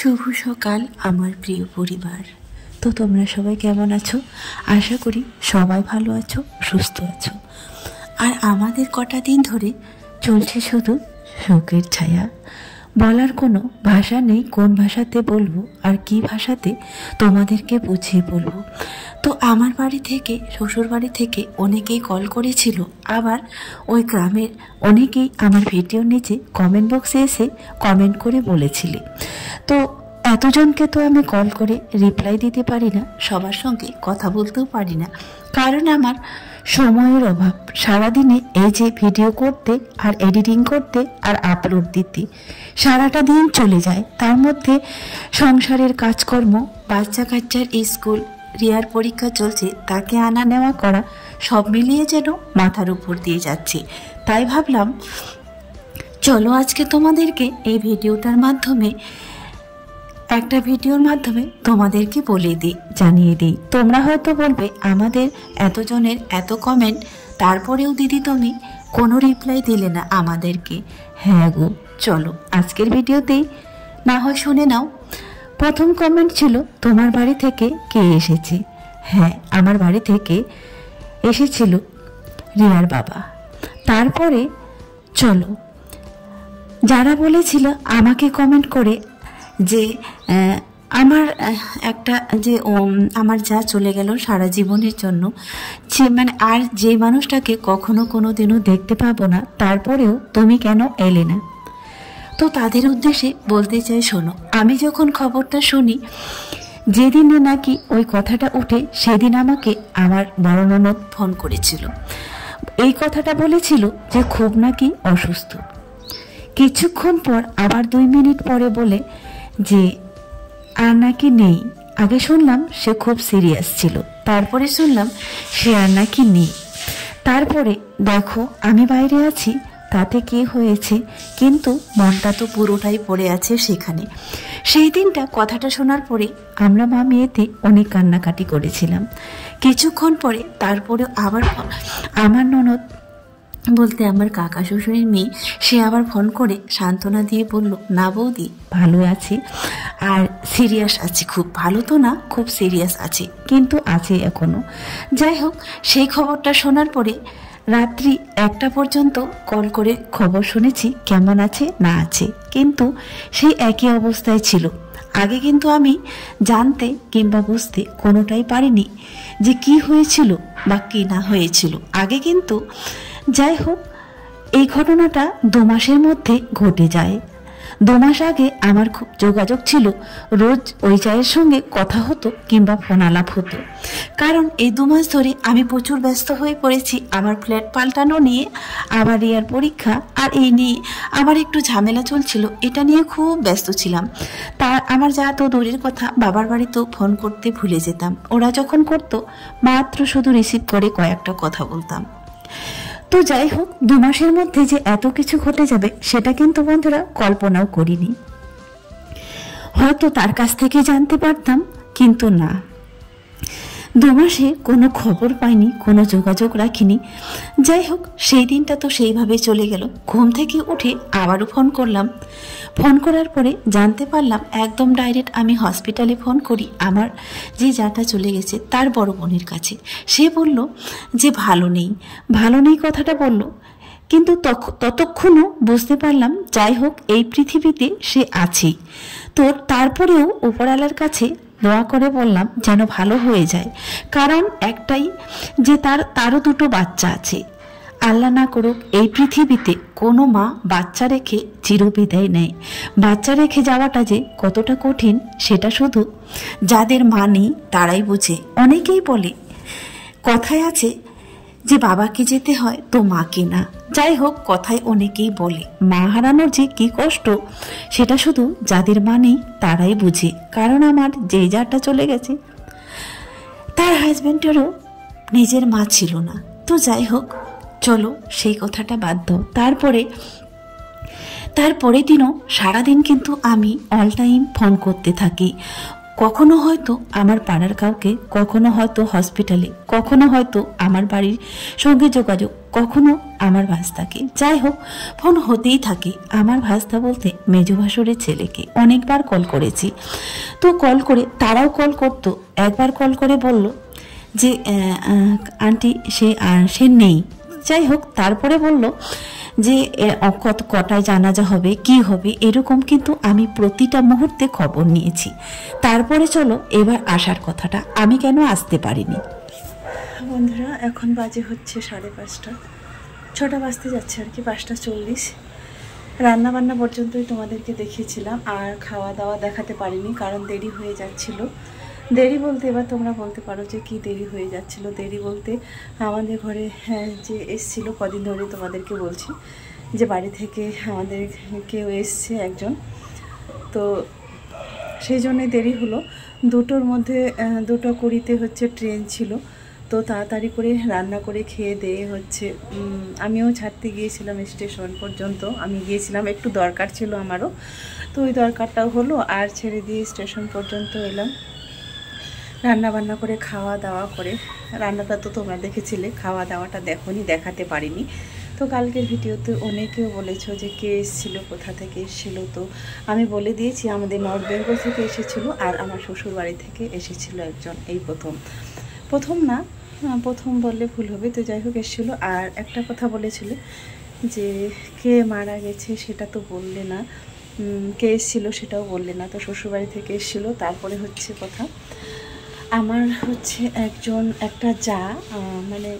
শুভ সকাল আমার প্রিয় পরিবার। তো তোমরা সবাই কেমন আছো? আশা করি সবাই ভালো আছো, সুস্থ আছো। আর আমাদের কটা দিন ধরে চলছে শুধু শোকের ছায়া। বলার কোনো ভাষা নেই, কোন ভাষাতে বলবো আর কি ভাষাতে তোমাদেরকে বুঝিয়ে বলবো। তো আমার বাড়ি থেকে, শ্বশুর বাড়ি থেকে অনেকেই কল করেছিল, আবার ওই গ্রামের অনেকেই আমার ভিডিওর নিচে কমেন্ট বক্সে এসে কমেন্ট করে বলেছিলে। তো এতজনকে তো আমি কল করে রিপ্লাই দিতে পারি না, সবার সঙ্গে কথা বলতেও পারি না, কারণ আমার সময়ের অভাব। সারাদিনে এই যে ভিডিও করতে আর এডিটিং করতে আর আপলোড দিতে সারাটা দিন চলে যায়। তার মধ্যে সংসারের কাজকর্ম, বাচ্চা কাচ্চার স্কুল, রিয়ার পরীক্ষা চলছে, তাকে আনা নেওয়া করা, সব মিলিয়ে যেন মাথার উপর দিয়ে যাচ্ছে। তাই ভাবলাম চলো আজকে তোমাদেরকে এই ভিডিওটার মাধ্যমে, একটা ভিডিওর মাধ্যমে তোমাদেরকে বলে দিই, জানিয়ে দিই। তোমরা হয়তো বলবে আমাদের এতজনের এত কমেন্ট, তারপরেও দিদি তুমি কোনো রিপ্লাই দিলে না আমাদেরকে। হ্যাঁ গো, চলো আজকের ভিডিওতেই না হয় শুনে নাও। প্রথম কমেন্ট ছিল, তোমার বাড়ি থেকে কে এসেছে? হ্যাঁ, আমার বাড়ি থেকে এসেছিল রিয়ার বাবা। তারপরে চলো, যারা বলেছিল আমাকে কমেন্ট করে যে আমার একটা যে আমার যা চলে গেল সারা জীবনের জন্য, যে মানে আর যে মানুষটাকে কখনো কোনো দিনও দেখতে পাবো না, তারপরেও তুমি কেন এলে না? তো তাদের উদ্দেশ্যে বলতে চাই, শোনো, আমি যখন খবরটা শুনি, যেদিনে নাকি ওই কথাটা উঠে, সেদিন আমাকে আমার বড় ননদ ফোন করেছিল। এই কথাটা বলেছিল যে খুব নাকি অসুস্থ। কিছুক্ষণ পর আবার 2 মিনিট পরে বলে যে আর নাকি নেই। আগে শুনলাম সে খুব সিরিয়াস ছিল, তারপরে শুনলাম সে আর নাকি নেই। তারপরে দেখো আমি বাইরে আছি, তাতে কি হয়েছে, কিন্তু মনটা তো পুরোটাই পড়ে আছে সেখানে। সেই দিনটা কথাটা শোনার পরে আমরা মা মেয়েতে অনেক কান্নাকাটি করেছিলাম। কিছুক্ষণ পরে তারপরে আবার আমার ননদ বলতে আমার কাকা শ্বশুরের মেয়ে, সে আবার ফোন করে সান্ত্বনা দিয়ে বলল, না বৌদি ভালো আছে, আর সিরিয়াস আছে, খুব ভালো তো না, খুব সিরিয়াস আছে, কিন্তু আছে এখনো। যাই হোক, সেই খবরটা শোনার পরে রাত্রি 1টা পর্যন্ত কল করে খবর শুনেছি কেমন আছে না আছে, কিন্তু সেই একই অবস্থায় ছিল। আগে কিন্তু আমি জানতে কিংবা বুঝতে কোনোটাই পারিনি যে কি হয়েছিল বা কি না হয়েছিল আগে, কিন্তু যাই হোক এই ঘটনাটা 2 মাসের মধ্যে ঘটে যায়। 2 মাস আগে আমার খুব যোগাযোগ ছিল, রোজ ওই জায়ের সঙ্গে কথা হতো কিংবা ফোন আলাপ হতো, কারণ এই 2 মাস ধরে আমি প্রচুর ব্যস্ত হয়ে পড়েছি আমার ফ্ল্যাট পাল্টানো নিয়ে, আবার রিয়ার পরীক্ষা, আর এই নিয়ে আমার একটু ঝামেলা চলছিল, এটা নিয়ে খুব ব্যস্ত ছিলাম। তার আমার যা তো দূরের কথা, বাবার বাড়িতেও ফোন করতে ভুলে যেতাম, ওরা যখন করতো মাত্র শুধু রিসিভ করে কয়েকটা কথা বলতাম। তো যাই হোক, 2 মাসের মধ্যে যে এত কিছু ঘটে যাবে সেটা কিন্তু বন্ধুরা কল্পনাও করিনি। হয়তো তার কাছ থেকে জানতে পারতাম, কিন্তু না, 2 মাসে কোনো খবর পাইনি, কোনো যোগাযোগ রাখিনি। যাই হোক, সেই দিনটা তো সেইভাবে চলে গেল। ঘুম থেকে উঠে আবারও ফোন করলাম। ফোন করার পরে জানতে পারলাম, একদম ডাইরেক্ট আমি হসপিটালে ফোন করি আমার যে যাটা চলে গেছে তার বড় বোনের কাছে। সে বলল যে ভালো নেই, ভালো নেই কথাটা বলল, কিন্তু ততক্ষণও বুঝতে পারলাম যাই হোক এই পৃথিবীতে সে আছেই। তো তারপরেও উপরওয়ালার কাছে দোয়া করে বললাম যেন ভালো হয়ে যায়, কারণ একটাই যে তারও 2টো বাচ্চা আছে। আল্লাহ না করুক এই পৃথিবীতে কোনো মা বাচ্চা রেখে চিরবিদায় নেয়। বাচ্চা রেখে যাওয়াটা যে কতটা কঠিন সেটা শুধু যাদের মা নেই তারাই বোঝে। অনেকেই বলে, কথায় আছে যে বাবাকে যেতে হয় তো মাকে না। যাই হোক, কথায় অনেকেই বলে মা হারানোর যে কি কষ্ট সেটা শুধু যাদের মা নেই তারাই বুঝে। কারণ আমার যে যাটা চলে গেছে তার হাজব্যান্ডেরও নিজের মা ছিল না। তো যাই হোক, চলো সেই কথাটা বাদ দাও। তারপরে দিনও সারাদিন কিন্তু আমি অল টাইম ফোন করতে থাকি। কখনো হয়তো আমার পাড়ার কাউকে, কখনো হয়তো হসপিটালে, কখনো হয়তো আমার বাড়ির সঙ্গে যোগাযোগ, কখনো আমার ভাস্তাকে। যাই হোক, ফোন হতেই থাকে। আমার ভাস্তা বলতে মেজো ভাসুরের ছেলেকে অনেকবার কল করেছি। তো কল করে তারাও কল করতো। একবার কল করে বলল যে আন্টি সে নেই। যাই হোক, তারপরে বলল যে কটায় জানাজা হবে, কি হবে, এরকম। কিন্তু আমি প্রতিটা মুহূর্তে খবর নিয়েছি। তারপরে চলো এবার আসার কথাটা, আমি কেন আসতে পারিনি। বন্ধুরা, এখন বাজে হচ্ছে 5:30, 6টা বাজতে যাচ্ছে আর কি, 5:40। রান্না বান্না পর্যন্তই তোমাদেরকে দেখিয়েছিলাম, আর খাওয়া দাওয়া দেখাতে পারিনি কারণ দেরি হয়ে যাচ্ছিল। দেরি বলতে এবার তোমরা বলতে পারো যে কি দেরি হয়ে যাচ্ছিল। দেরি বলতে আমাদের ঘরে যে এসছিল, কদিন ধরে তোমাদেরকে বলছি যে বাড়ি থেকে আমাদের কেউ এসছে একজন, তো সেই জন্যে দেরি হলো। 2টোর মধ্যে 2:20 হচ্ছে ট্রেন ছিল। তো তাড়াতাড়ি করে রান্না করে খেয়ে দিয়ে হচ্ছে আমিও ছাড়তে গিয়েছিলাম স্টেশন পর্যন্ত। আমি গিয়েছিলাম, একটু দরকার ছিল আমারও, তো ওই দরকারটাও হলো, আর ছেড়ে দিয়ে স্টেশন পর্যন্ত এলাম। রান্না বান্না করে খাওয়া দাওয়া করে, রান্নাটা তো তোমরা দেখেছিলে, খাওয়া দাওয়াটা দেখোনি, দেখাতে পারিনি। তো কালকের ভিডিওতে অনেকেও বলেছো যে কে এসেছিলো, কোথা থেকে এসেছিলো। তো আমি বলে দিয়েছি আমাদের নর্থ বেঙ্গল থেকে এসেছিলো, আর আমার শ্বশুর বাড়ি থেকে এসেছিলো একজন। এই প্রথম না, প্রথম বললে ভুল হবে। তো যাই হোক, এসেছিলো। আর একটা কথা বলেছিল যে কে মারা গেছে সেটা তো বললে না, কে এসেছিলো সেটাও বললে না। তো শ্বশুরবাড়ি থেকে এসেছিলো। তারপরে হচ্ছে কথা, আমার হচ্ছে একটা যা, মানে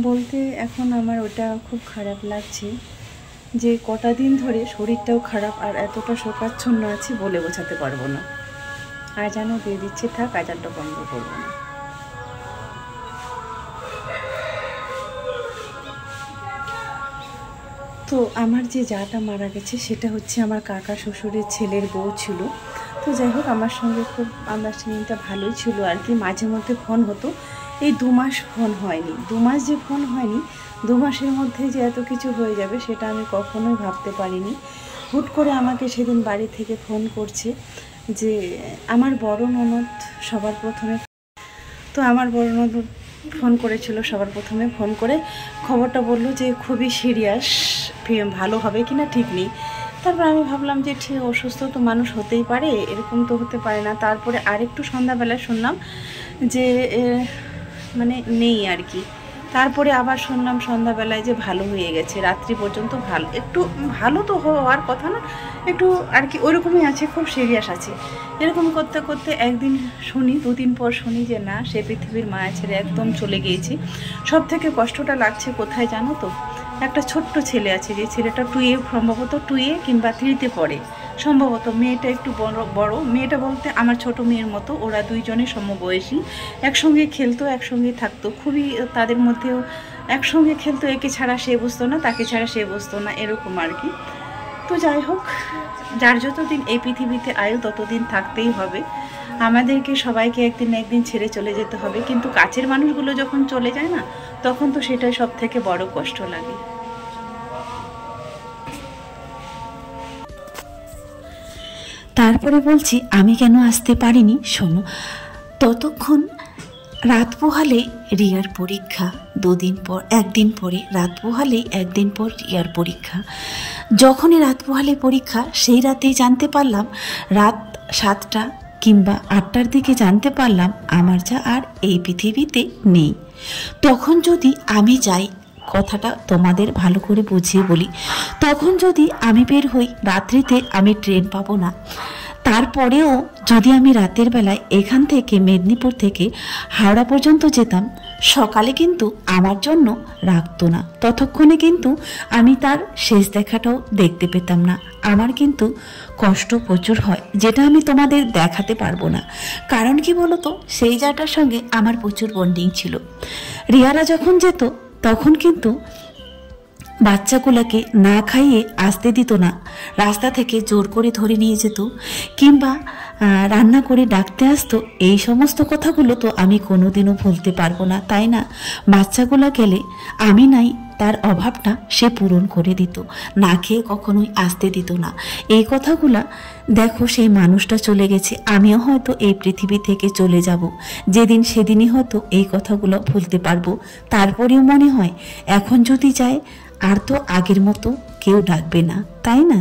বলতে এখন আমার ওটা খুব খারাপ লাগছে যে কটা দিন ধরে শরীরটাও খারাপ, আর এতটা শোকাচ্ছন্ন আছি বলে বোঝাতে পারবো না। আজানও দিয়ে দিচ্ছে, থাক আজানটা বন্ধ করবো না। তো আমার যে যাটা মারা গেছে সেটা হচ্ছে আমার কাকা শ্বশুরের ছেলের বউ ছিল। তো যাই হোক, আমার সঙ্গে খুব আন্ডারস্ট্যান্ডিংটা ভালোই ছিল আর কি। মাঝে মধ্যে ফোন হতো। এই 2 মাস ফোন হয়নি, 2 মাস যে ফোন হয়নি, 2 মাসের মধ্যে যে এত কিছু হয়ে যাবে সেটা আমি কখনোই ভাবতে পারিনি। হুট করে আমাকে সেদিন বাড়ি থেকে ফোন করছে যে আমার বড় ননদ সবার প্রথমে। তো আমার বড় ননদ ফোন করেছিল সবার প্রথমে, ফোন করে খবরটা বললো যে খুবই সিরিয়াস, ভালো হবে কি না ঠিক নেই। তারপর আমি ভাবলাম যে ঠিক, অসুস্থ তো মানুষ হতেই পারে, এরকম তো হতে পারে না। তারপরে আরেকটু সন্ধ্যাবেলায় শুনলাম যে মানে নেই আর কি। তারপরে আবার শুনলাম সন্ধ্যাবেলায় যে ভালো হয়ে গেছে, রাত্রি পর্যন্ত ভালো, একটু ভালো তো হওয়ার কথা না, একটু আর কি ওরকমই আছে, খুব সিরিয়াস আছে। এরকম করতে করতে একদিন শুনি, 2 দিন পর শুনি যে না, সে পৃথিবীর মায়া ছেড়ে একদম চলে গিয়েছি। সব থেকে কষ্টটা লাগছে কোথায় জানো তো? একটা ছোট্ট ছেলে আছে, যে ছেলেটা 2 সম্ভবত 2 কিংবা 3 পড়ে সম্ভবত। মেয়েটা একটু বড়, মেয়েটা বলতে আমার ছোট মেয়ের মতো। ওরা 2 জনে সমবয়সী, একসঙ্গে খেলতো, একসঙ্গে থাকতো, খুবই তাদের মধ্যেও একসঙ্গে খেলতো। একে ছাড়া সে বসতো না, তাকে ছাড়া সে বসতো না, এরকম আর কি। তো যাই হোক, যার যতদিন এই পৃথিবীতে আয়ু ততদিন থাকতেই হবে। আমাদেরকে সবাইকে একদিন না একদিন ছেড়ে চলে যেতে হবে, কিন্তু কাছের মানুষগুলো যখন চলে যায় না, তখন তো সেটাই সব থেকে বড় কষ্ট লাগে। তারপরে বলছি আমি কেন আসতে পারিনি, শোনো। ততক্ষণ রাত পোহালেই রিয়ার পরীক্ষা, 2 দিন পর, 1 দিন পরে রাত পোহালেই 1 দিন পর রিয়ার পরীক্ষা। যখনই রাত পোহালে পরীক্ষা, সেই রাতেই জানতে পারলাম, রাত 7টা কিংবা 8টার দিকে জানতে পারলাম আমার যা আর এই পৃথিবীতে নেই। তখন যদি আমি যাই, কথাটা তোমাদের ভালো করে বুঝিয়ে বলি, তখন যদি আমি বের হই রাত্রিতে, আমি ট্রেন পাবো না। তারপরেও যদি আমি রাতের বেলায় এখান থেকে, মেদিনীপুর থেকে হাওড়া পর্যন্ত যেতাম, সকালে কিন্তু আমার জন্য রাখতো না। ততক্ষণে কিন্তু আমি তার শেষ দেখাটাও দেখতে পেতাম না। আমার কিন্তু কষ্ট প্রচুর হয়, যেটা আমি তোমাদের দেখাতে পারবো না। কারণ কি বলতো, সেই জায়গাটার সঙ্গে আমার প্রচুর বন্ডিং ছিল। রিয়ারা যখন যেত তখন কিন্তু বাচ্চাগুলোকে না খাইয়ে আসতে দিত না, রাস্তা থেকে জোর করে ধরে নিয়ে যেত, কিংবা রান্না করে ডাকতে আসতো, এই সমস্ত কথাগুলো তো আমি কোনোদিনও ভুলতে পারবো না, তাই না? বাচ্চাগুলো গেলে আমি নাই তার অভাবটা সে পূরণ করে দিত, না খেয়ে কখনোই আসতে দিত না। এই কথাগুলা দেখো, সেই মানুষটা চলে গেছে, আমিও হয়তো এই পৃথিবী থেকে চলে যাব, যেদিন সেদিনই হয়তো এই কথাগুলো ভুলতে পারবো। তারপরেও মনে হয় এখন যদি যায় আর তো আগের মতো কেউ ডাকবে না, তাই না?